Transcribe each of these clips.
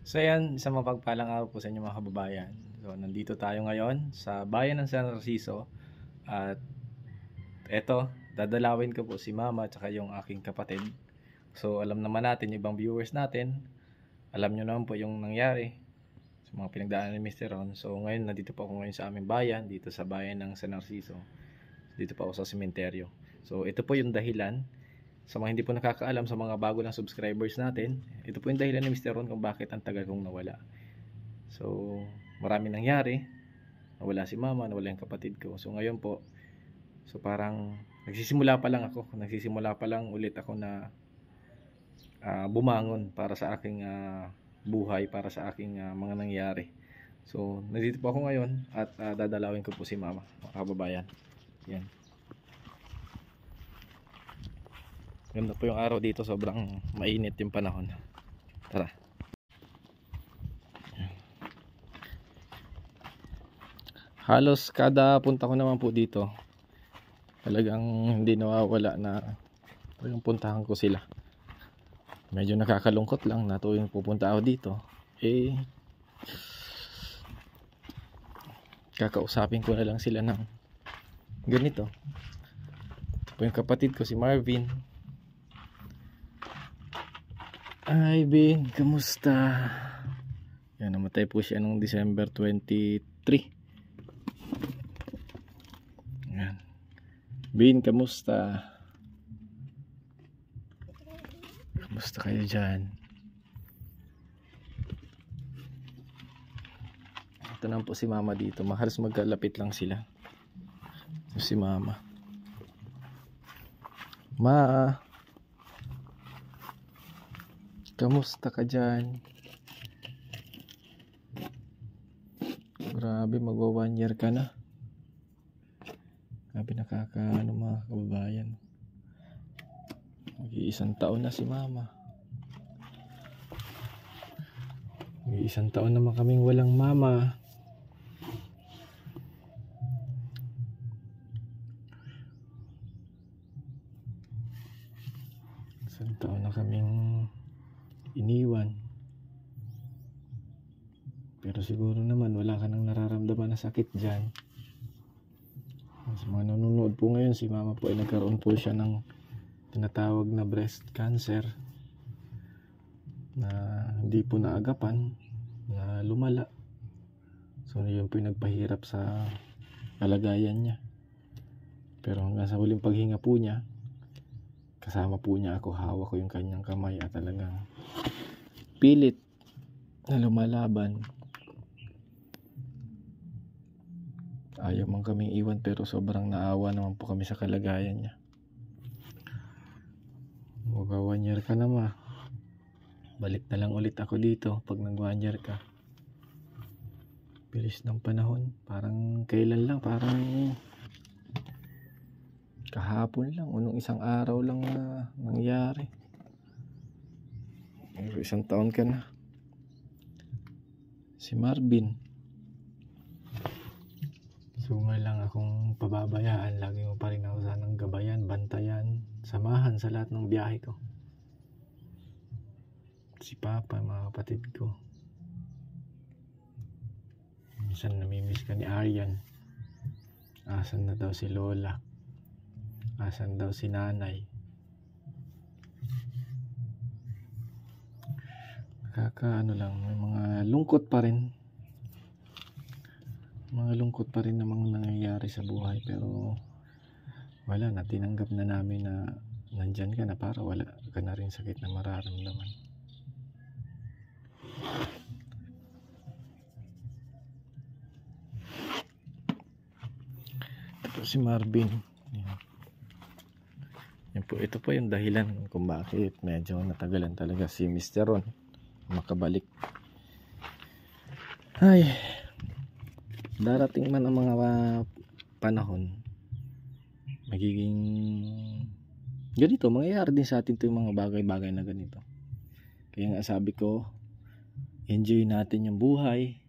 So yan, isang mapagpalang araw po sa inyo mga kababayan. So nandito tayo ngayon sa bayan ng San Narciso. At eto, dadalawin ko po si mama at saka yung aking kapatid. So alam naman natin, yung ibang viewers natin, alam nyo naman po yung nangyari sa mga pinagdaanan ni Mr. Ron. So ngayon, nandito po ako ngayon sa aming bayan, dito sa bayan ng San Narciso. Dito po ako sa sementeryo. So ito po yung dahilan. Sa mga hindi po nakakaalam, sa mga bago lang subscribers natin, ito po yung dahilan ni Mr. Ron kung bakit ang tagal kong nawala. So, marami nangyari. Nawala si mama, nawala yung kapatid ko. So, ngayon po, so parang nagsisimula pa lang ako. Nagsisimula pa lang ulit ako na bumangon para sa aking buhay, para sa aking mga nangyari. So, nandito po ako ngayon at dadalawin ko po si mama, mga kababayan. Yan. Ganda po yung araw dito, sobrang mainit yung panahon. Tara. Halos kada punta ko naman po dito, talagang hindi nawawala na yung puntahan ko sila. Medyo nakakalungkot lang na tuwing pupunta ako dito, kakausapin ko na lang sila ng ganito. Ito po yung kapatid ko, si Marvin. Ay, Bin, kamusta? Yan, namatay po siya noong December 23. Yan. Bin, kamusta? Kamusta kayo dyan? Ito naman po si mama dito. Halos magkalapit lang sila. Ito si mama. Kamusta ka dyan? Grabe, magwa 1 year ka na. Grabe, nakakaano mga kababayan. Mag-iisang taon na si mama. Mag-iisang taon naman kaming walang mama. Isang taon na kaming iniwan. Pero siguro naman wala ka nang nararamdaman na sakit dyan. Sa mga nanonood po ngayon, si mama po ay nagkaroon po siya ng tinatawag na breast cancer na hindi po naagapan, na lumala. So yun po yung nagpahirap sa kalagayan niya. Pero hanggang sa huling paghinga po niya, kasama po niya ako, hawak ko yung kanyang kamay at talagang pilit na lumalaban. Ayaw man kaming iwan, pero sobrang naawa naman po kami sa kalagayan niya. Magwa 1 year ka na, ma. Balik na lang ulit ako dito pag nag 1 year ka. Bilis ng panahon. Parang kailan lang, parang kahapon lang, unong isang araw lang na nangyari. Pero 1 taon ka na. Si Marvin, so nga lang akong pababayaan. Lagi mo pa rin ako sanang gabayan, bantayan, samahan sa lahat ng biyahe ko. Si Papa, mga kapatid ko. Minsan namimiss ka ni Aryan. Asan na daw si Lola? Asan daw si Nanay? Nakakaano lang, may mga lungkot pa rin. Mga lungkot pa rin namang nangyayari sa buhay, pero wala na, tinanggap na namin na nandyan ka na para wala ka na rin sakit na mararamdaman. Ito si Marvin. Yan po, ito po yung dahilan kung bakit medyo natagalan talaga si Mr. Ron makabalik. Ay, darating man ang mga panahon, magiging ganito, mangyayari din sa atin ito yung mga bagay-bagay na ganito. Kaya nga sabi ko, enjoy natin yung buhay.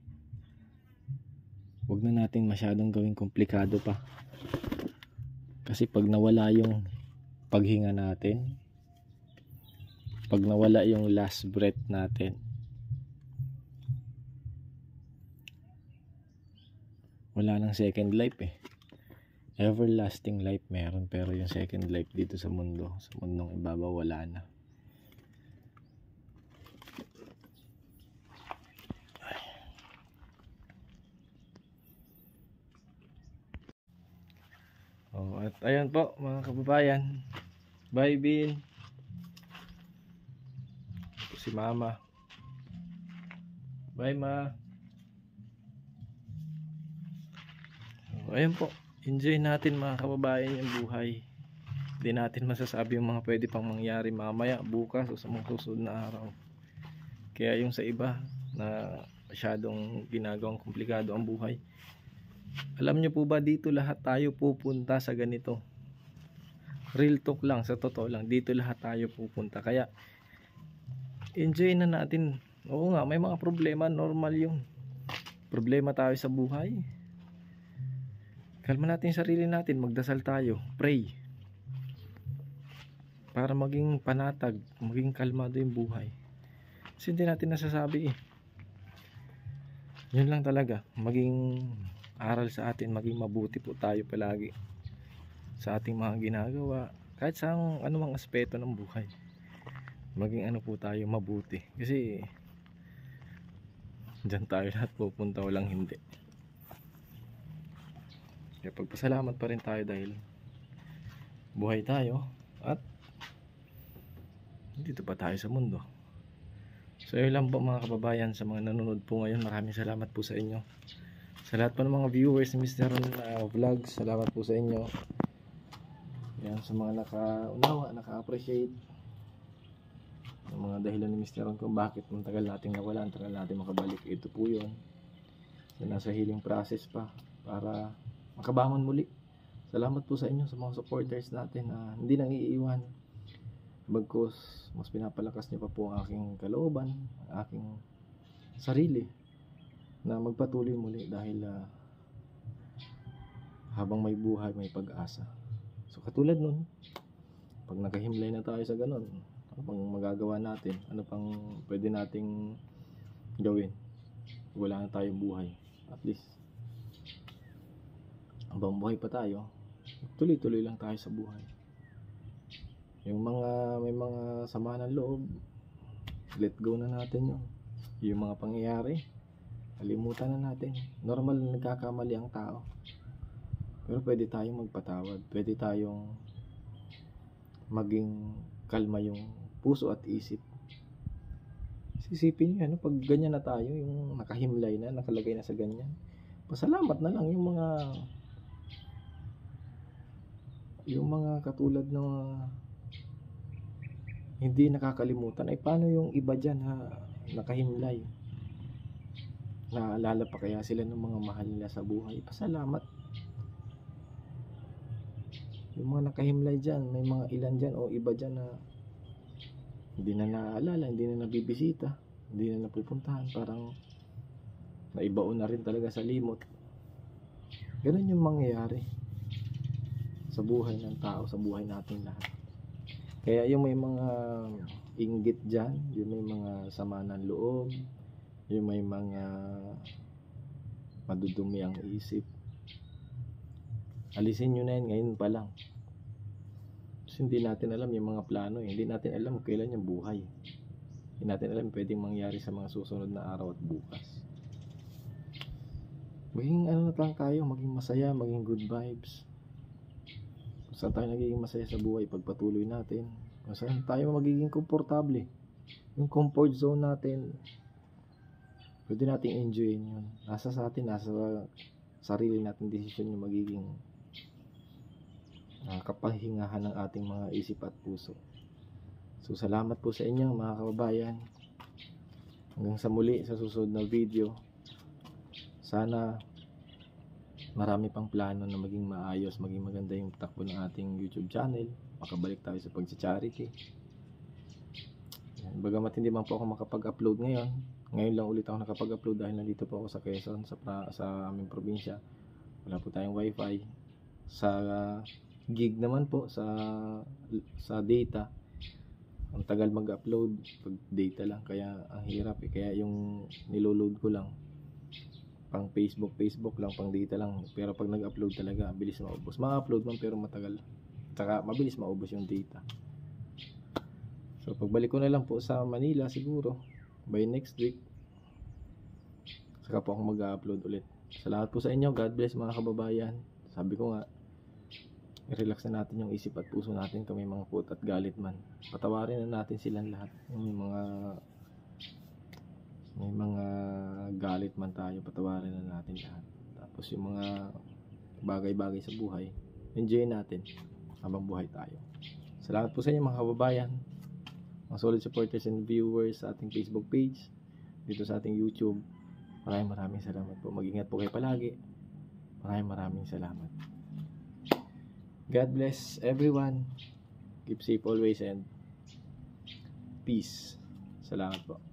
Huwag na natin masyadong gawing komplikado pa. Kasi pag nawala yung paghinga natin, pag nawala yung last breath natin, wala nang second life eh. Everlasting life meron, pero yung second life dito sa mundong ibabaw, wala na. Oh, at ayun po mga kababayan, bye Bin. Ito si Mama. Bye Ma. Oh, ayun po, enjoy natin mga kababayan yung buhay. Hindi natin masasabi yung mga pwede pang mangyari mamaya, bukas o sa mga susunod na araw. Kaya yung sa iba na masyadong ginagawang komplikado ang buhay, alam nyo po ba, dito lahat tayo pupunta sa ganito. Real talk lang, sa totoo lang, dito lahat tayo pupunta. Kaya enjoy na natin. Oo nga, may mga problema, normal yun. Problema tayo sa buhay. Kalma natin yung sarili natin, magdasal tayo, pray, para maging panatag, maging kalmado yung buhay. Kasi hindi natin nasasabi eh. Yun lang talaga, maging aral sa atin, maging mabuti po tayo palagi sa ating mga ginagawa, kahit sa anumang aspeto ng buhay. Maging ano po tayo, mabuti. Kasi dyan tayo lahat pupunta, walang hindi. Kaya pagpasalamat pa rin tayo dahil buhay tayo at dito pa tayo sa mundo. So yun lang po mga kababayan, sa mga nanonood po ngayon, maraming salamat po sa inyo. Sa lahat po ng mga viewers ni Mr. Vlogs, salamat po sa inyo. Yan, sa mga nakaunawa, naka-appreciate ng mga dahilan ni Mr. kung bakit ang tagal nating nawala, ang tagal natin makabalik. Ito po yun, na nasa healing process pa para makabangon muli. Salamat po sa inyo, sa mga supporters natin na hindi nang iiwan. Bagkus mas pinapalakas niyo pa po ang aking kalooban, ang aking sarili na magpatuloy muli dahil habang may buhay may pag-asa. So katulad nun, pag nakahimlay na tayo sa ganon, ano pang magagawa natin? Ano pang pwede nating gawin? Wala na tayong buhay. At least habang buhay pa tayo, tuloy-tuloy lang tayo sa buhay. Yung may mga sama ng loob, let go na natin yun. Yung mga pangyayari, kalimutan na natin. Normal na nagkakamali ang tao, pero pwede tayong magpatawad. Pwede tayong maging kalma yung puso at isip. Sisipin nyo yan, pag ganyan na tayo, yung nakahimlay na, nakalagay na sa ganyan, pasalamat na lang yung mga katulad ng hindi nakakalimutan. Ay paano yung iba dyan nakahimlay? Naalala pa kaya sila ng mga mahal nila sa buhay? Pasalamat. Yung mga nakahimlay dyan, may mga ilan dyan o iba dyan na hindi na naaalala, hindi na nabibisita, hindi na napupuntahan. Parang naibaon na rin talaga sa limot. Ganun yung mangyayari sa buhay ng tao, sa buhay natin lahat. Kaya yung may mga inggit dyan, yung may mga sama ng loob, yung may mga madudumi ang isip, alisin nyo na yun ngayon pa lang. Kasi hindi natin alam yung mga plano, hindi natin alam kailan yung buhay, hindi natin alam pwedeng mangyari sa mga susunod na araw at bukas. Maging ano na lang tayo, maging masaya, maging good vibes. Kung saan tayo nagiging masaya sa buhay, pagpatuloy natin. Kung saan tayo magiging komportable, yung comfort zone natin, pwede nating enjoyin yun. Nasa sa atin, nasa sarili natin desisyon yung magiging kapahingahan ng ating mga isip at puso. So salamat po sa inyo mga kababayan. Hanggang sa muli sa susunod na video. Sana marami pang plano na maging maayos, maging maganda yung takbo ng ating YouTube channel. Makabalik tayo sa pag-charity. Bagamat hindi man po ako makapag-upload ngayon lang ulit ako nakapag-upload dahil nandito po ako sa Quezon, sa aming probinsya. Wala po tayong wifi. Sa gig naman po, sa data, ang tagal mag-upload pag data lang, kaya ang hirap eh. Kaya yung niloload ko lang pang Facebook lang, pang data lang. Pero pag nag-upload talaga, bilis maubos. Ma-upload man pero matagal. Tsaka mabilis maubos yung data. So pagbalik ko na lang po sa Manila siguro by next week, saka po ako mag-upload ulit. Salamat po sa inyo. God bless mga kababayan. Sabi ko nga, i-relax na natin yung isip at puso natin kung may mga put at galit man. Patawarin na natin silang lahat. Yung may mga galit man tayo, patawarin na natin lahat. Tapos yung mga bagay-bagay sa buhay, enjoy natin habang buhay tayo. Salamat po sa inyo mga kababayan, mga solid supporters and viewers sa ating Facebook page, dito sa ating YouTube. Maraming salamat po. Mag-ingat po kayo palagi. Maraming salamat. God bless everyone. Keep safe always and peace. Salamat po.